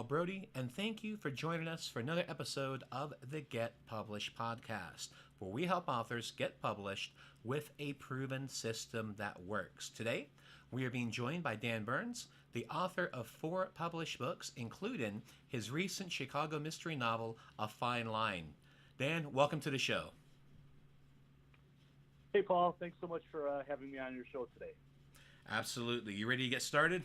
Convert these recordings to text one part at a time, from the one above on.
Brodie, and thank you for joining us for another episode of the Get Published podcast, where we help authors get published with a proven system that works. Today, we are being joined by Dan Burns, the author of 4 published books, including his recent Chicago mystery novel, A Fine Line. Dan, welcome to the show. Hey, Paul. Thanks so much for having me on your show today. Absolutely. You ready to get started?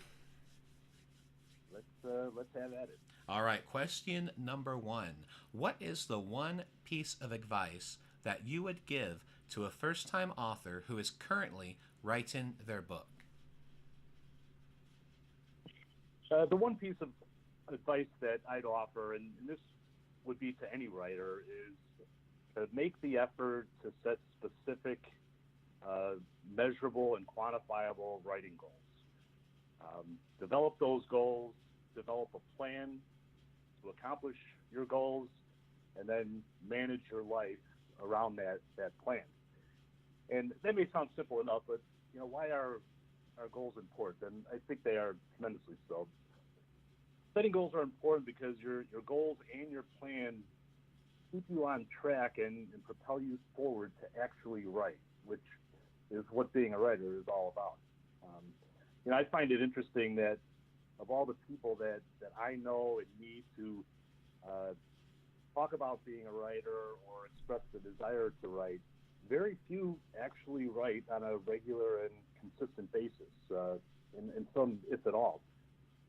Let's have at it. All right. Question number 1. What is the one piece of advice that you would give to a first-time author who is currently writing their book? The one piece of advice that I'd offer, and this would be to any writer, is to make the effort to set specific, measurable, and quantifiable writing goals. Develop those goals, develop a plan to accomplish your goals, and then manage your life around that plan. And that may sound simple enough, but why are our goals important? And I think they are tremendously so. Setting goals are important because your goals and your plan keep you on track and propel you forward to actually write, which is what being a writer is all about. I find it interesting that of all the people that I know and meet to talk about being a writer or express the desire to write, very few actually write on a regular and consistent basis, and some, if at all.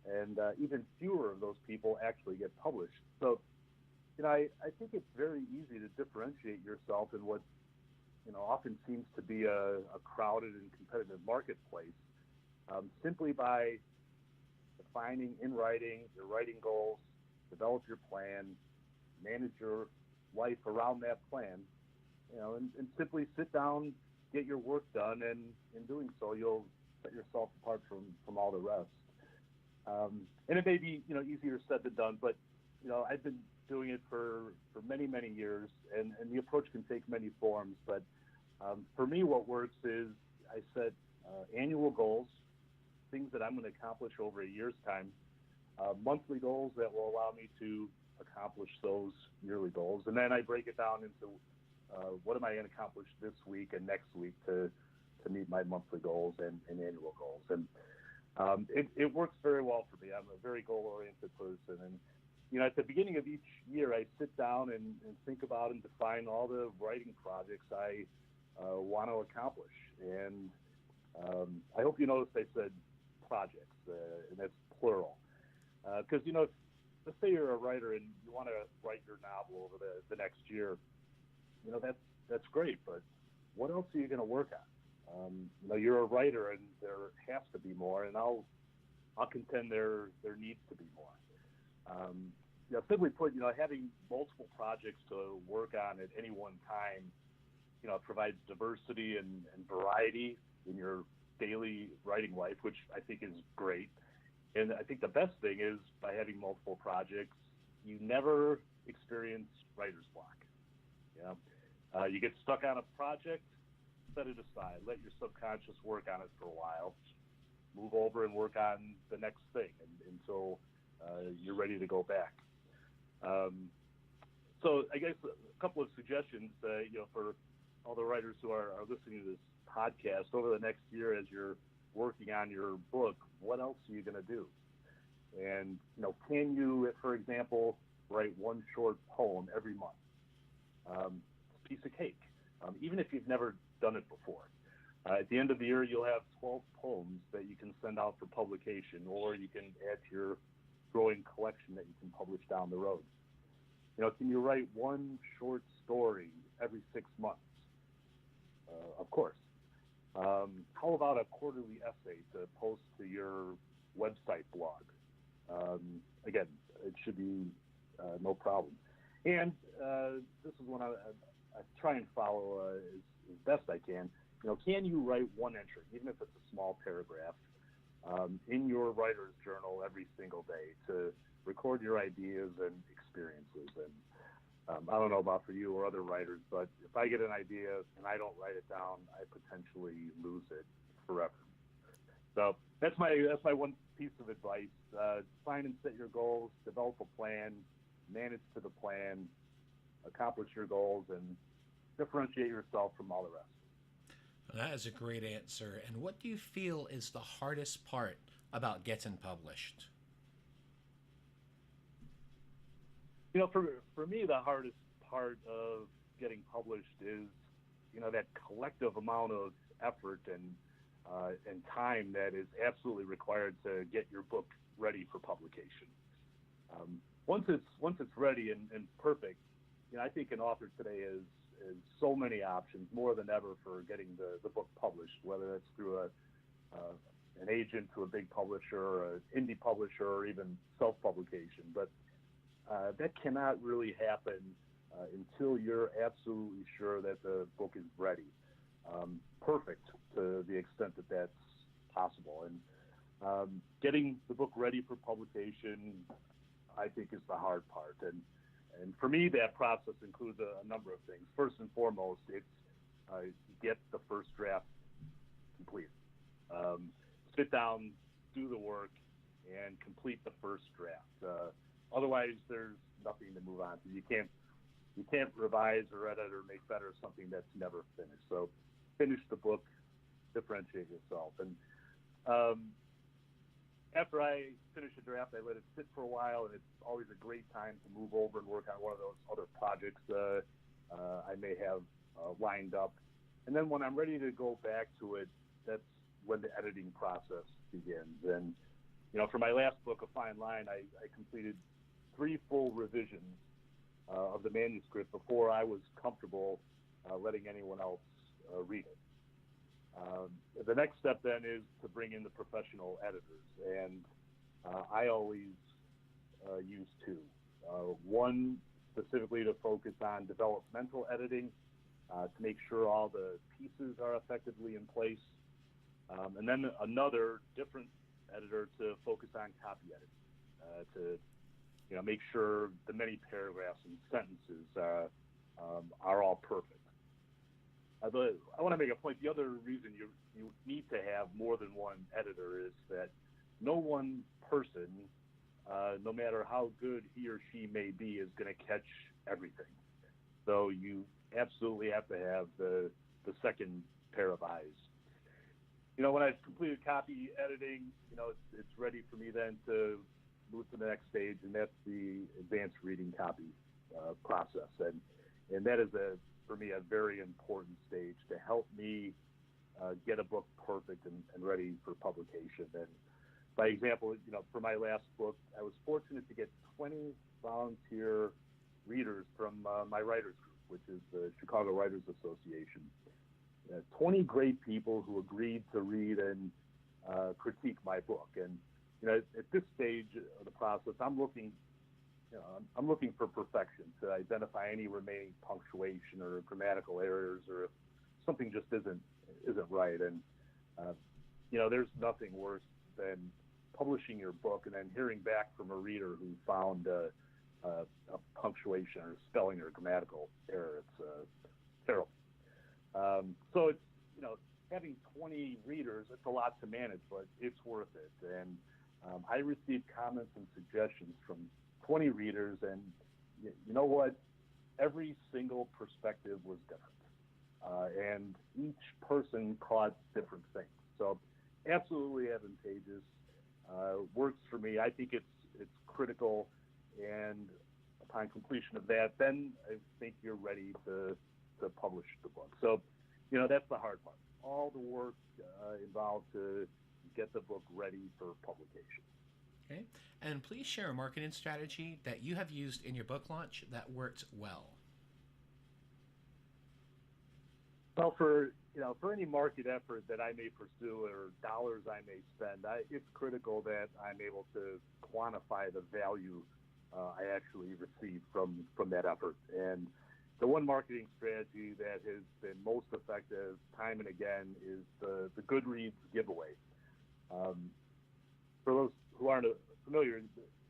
And even fewer of those people actually get published. So, I think it's very easy to differentiate yourself in what, often seems to be a crowded and competitive marketplace, simply by defining in writing your writing goals, develop your plan, manage your life around that plan, and simply sit down, get your work done, and in doing so, you'll set yourself apart from all the rest. And it may be, easier said than done, but, I've been doing it for many, many years, and the approach can take many forms. But for me, what works is I set annual goals, things that I'm going to accomplish over a year's time, monthly goals that will allow me to accomplish those yearly goals, and then I break it down into what am I going to accomplish this week and next week to meet my monthly goals and annual goals. And it works very well for me. I'm a very goal-oriented person, and at the beginning of each year, I sit down and think about and define all the writing projects I want to accomplish. And I hope you noticed I said projects, and that's plural, because let's say you're a writer and you want to write your novel over the next year. That's great, but what else are you going to work on? You're a writer, and there has to be more, and I'll contend there needs to be more. Simply put, having multiple projects to work on at any one time, provides diversity and variety in your daily writing life, which I think is great. And I think the best thing is by having multiple projects, you never experience writer's block. You get stuck on a project, set it aside, let your subconscious work on it for a while, move over and work on the next thing until you're ready to go back. So I guess a couple of suggestions, for all the writers who are listening to this podcast over the next year as you're working on your book. What else are you going to do? And, can you, for example, write one short poem every month? It's a piece of cake, even if you've never done it before. At the end of the year, you'll have 12 poems that you can send out for publication, or you can add to your growing collection that you can publish down the road. Can you write one short story every 6 months? Of course. How about a quarterly essay to post to your website blog? Again, it should be no problem. And this is one I try and follow as best I can. Can you write one entry, even if it's a small paragraph, in your writer's journal every single day to record your ideas and experiences? And I don't know about for you or other writers, but if I get an idea and I don't write it down, I potentially lose it forever. So that's my one piece of advice. Find and set your goals, develop a plan, manage to the plan, accomplish your goals, and differentiate yourself from all the rest. That is a great answer. And what do you feel is the hardest part about getting published? For me, the hardest part of getting published is, that collective amount of effort and time that is absolutely required to get your book ready for publication. Once it's ready and perfect, I think an author today is so many options, more than ever, for getting the book published, whether that's through an agent, to a big publisher, or an indie publisher, or even self-publication. But that cannot really happen until you're absolutely sure that the book is ready, perfect to the extent that that's possible. And getting the book ready for publication, I think, is the hard part. And for me, that process includes a number of things. First and foremost, it's get the first draft complete. Sit down, do the work, and complete the first draft. Otherwise, there's nothing to move on to. You can't revise or edit or make better something that's never finished. So finish the book, differentiate yourself. And after I finish a draft, I let it sit for a while, and it's always a great time to move over and work on one of those other projects I may have lined up. And then when I'm ready to go back to it, that's when the editing process begins. And, for my last book, A Fine Line, I completed 3 full revisions of the manuscript before I was comfortable letting anyone else read it. The next step then is to bring in the professional editors, and I always use 2. One specifically to focus on developmental editing, to make sure all the pieces are effectively in place, and then another different editor to focus on copy editing, to make sure the many paragraphs and sentences are all perfect. I want to make a point. The other reason you need to have more than one editor is that no one person, no matter how good he or she may be, is going to catch everything. So you absolutely have to have the second pair of eyes. When I've completed copy editing, it's ready for me then to move to the next stage, and that's the advanced reading copy process. And that is, for me, a very important stage to help me get a book perfect and ready for publication. And by example, for my last book, I was fortunate to get 20 volunteer readers from my writers group, which is the Chicago Writers Association. 20 great people who agreed to read and critique my book. And at this stage of the process, I'm looking for perfection, to identify any remaining punctuation or grammatical errors, or if something just isn't right. And there's nothing worse than publishing your book and then hearing back from a reader who found a punctuation or spelling or grammatical error. It's terrible. So it's having 20 readers, it's a lot to manage, but it's worth it. And I received comments and suggestions from 20 readers, and you know what? Every single perspective was different, and each person caught different things. So absolutely advantageous. Works for me. I think it's critical, and upon completion of that, then I think you're ready to publish the book. So, that's the hard part. All the work involved to get the book ready for publication. Okay. And please share a marketing strategy that you have used in your book launch that worked well. Well, for any market effort that I may pursue or dollars I may spend, it's critical that I'm able to quantify the value I actually receive from that effort. And the one marketing strategy that has been most effective time and again is the Goodreads giveaway. For those who aren't familiar,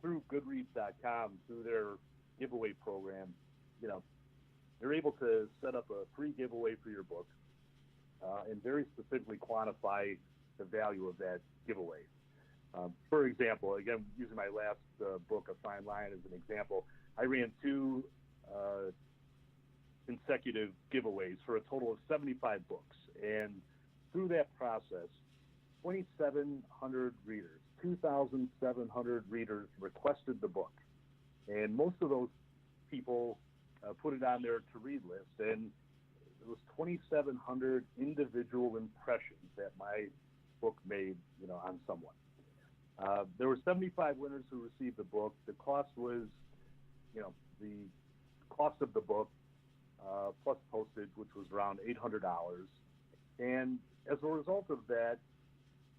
through Goodreads.com, through their giveaway program, you're able to set up a free giveaway for your book and very specifically quantify the value of that giveaway. For example, again, using my last book, A Fine Line, as an example, I ran 2 consecutive giveaways for a total of 75 books. And through that process, 2,700 readers, 2,700 readers requested the book. And most of those people put it on their to-read list. And it was 2,700 individual impressions that my book made, on someone. There were 75 winners who received the book. The cost was, the cost of the book plus postage, which was around $800. And as a result of that,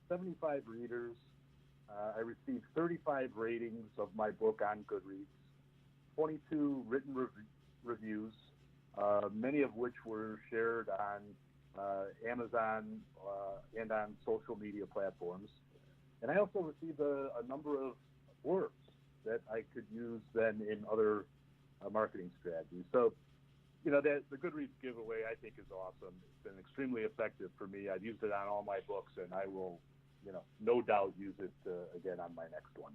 75 readers, I received 35 ratings of my book on Goodreads, 22 written reviews, many of which were shared on Amazon and on social media platforms. And I also received a number of words that I could use then in other marketing strategies. So, that the Goodreads giveaway, I think, is awesome. It's been extremely effective for me. I've used it on all my books, and I will, no doubt use it again on my next one.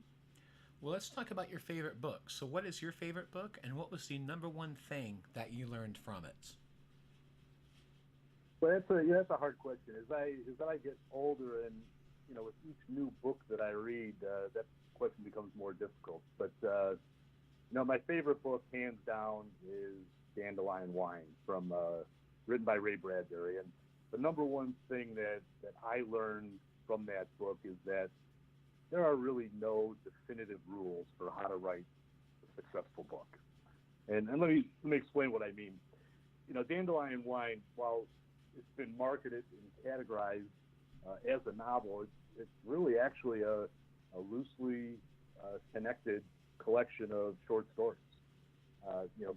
Well, let's talk about your favorite book. So what is your favorite book, and what was the number one thing that you learned from it? Well, that's a hard question. As I get older and, with each new book that I read, that question becomes more difficult. But, my favorite book, hands down, is Dandelion Wine, written by Ray Bradbury. And the number one thing that I learned from that book is that there are really no definitive rules for how to write a successful book. And let me explain what I mean. Dandelion Wine, while it's been marketed and categorized as a novel, it's really actually a loosely connected collection of short stories.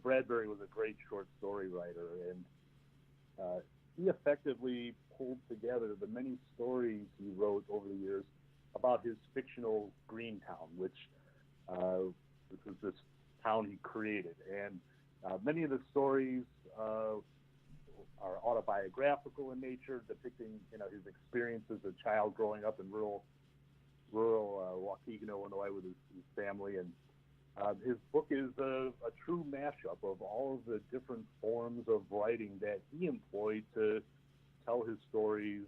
Bradbury was a great short story writer, and he effectively pulled together the many stories he wrote over the years about his fictional Greentown, which was this town he created. And many of the stories are autobiographical in nature, depicting his experience as a child growing up in rural Waukegan, Illinois, with his family. And his book is a true mashup of all of the different forms of writing that he employed to tell his stories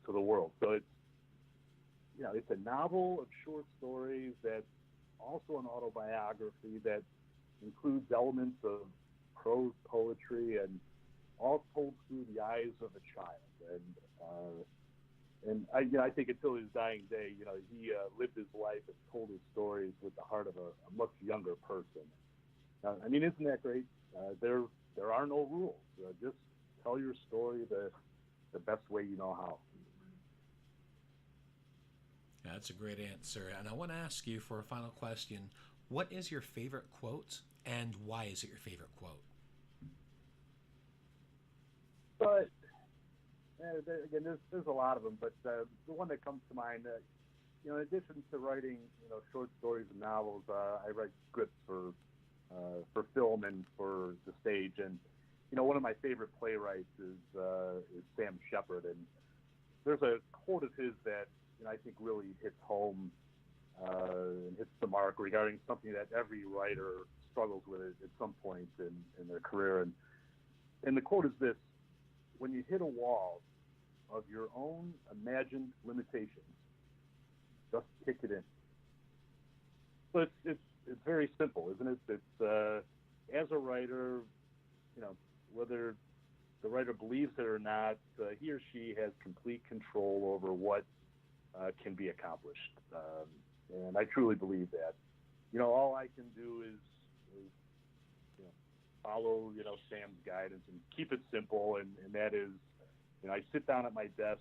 to the world. So it's a novel of short stories that's also an autobiography that includes elements of prose poetry, and all told through the eyes of a child. And I think until his dying day, he lived his life and told his stories with the heart of a much younger person. Isn't that great? There are no rules. Just tell your story the best way you know how. Yeah, that's a great answer. And I want to ask you for a final question. What is your favorite quote, and why is it your favorite quote? But again, there's a lot of them, but the one that comes to mind, in addition to writing, short stories and novels, I write scripts for film and for the stage. And one of my favorite playwrights is Sam Shepard, and there's a quote of his that I think really hits home and hits the mark regarding something that every writer struggles with at some point in their career. And the quote is this: "When you hit a wall of your own imagined limitations, just kick it in." So it's very simple, isn't it? It's as a writer, whether the writer believes it or not, he or she has complete control over what can be accomplished. And I truly believe that. All I can do is follow, Sam's guidance and keep it simple. And that is, I sit down at my desk,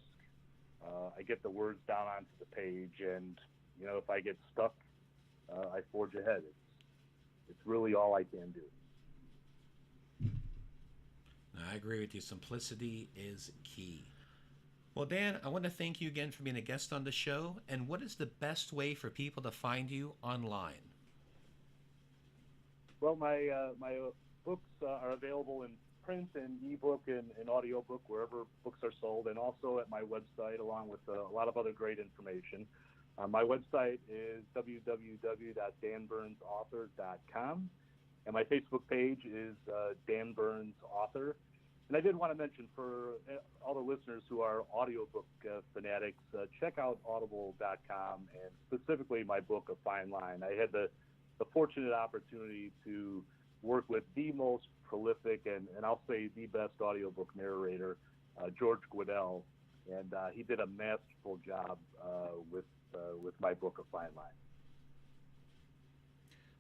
I get the words down onto the page, and, if I get stuck, I forge ahead. It's really all I can do. I agree with you. Simplicity is key. Well, Dan, I want to thank you again for being a guest on the show. And what is the best way for people to find you online? Well, my books are available in print and ebook and audiobook wherever books are sold, and also at my website, along with a lot of other great information. My website is www.danburnsauthor.com, and my Facebook page is Dan Burns Author. And I did want to mention, for all the listeners who are audiobook fanatics, check out audible.com, and specifically my book, A Fine Line. I had the fortunate opportunity to work with the most prolific and I'll say the best audiobook narrator, George Guidell, and he did a masterful job with my book, A Fine Line.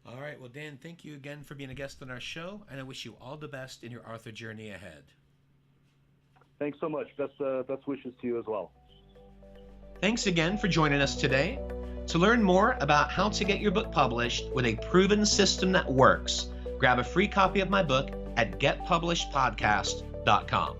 All right. Well, Dan, thank you again for being a guest on our show, and I wish you all the best in your author journey ahead. Thanks so much. Best wishes to you as well. Thanks again for joining us today. To learn more about how to get your book published with a proven system that works, grab a free copy of my book at getpublishedpodcast.com.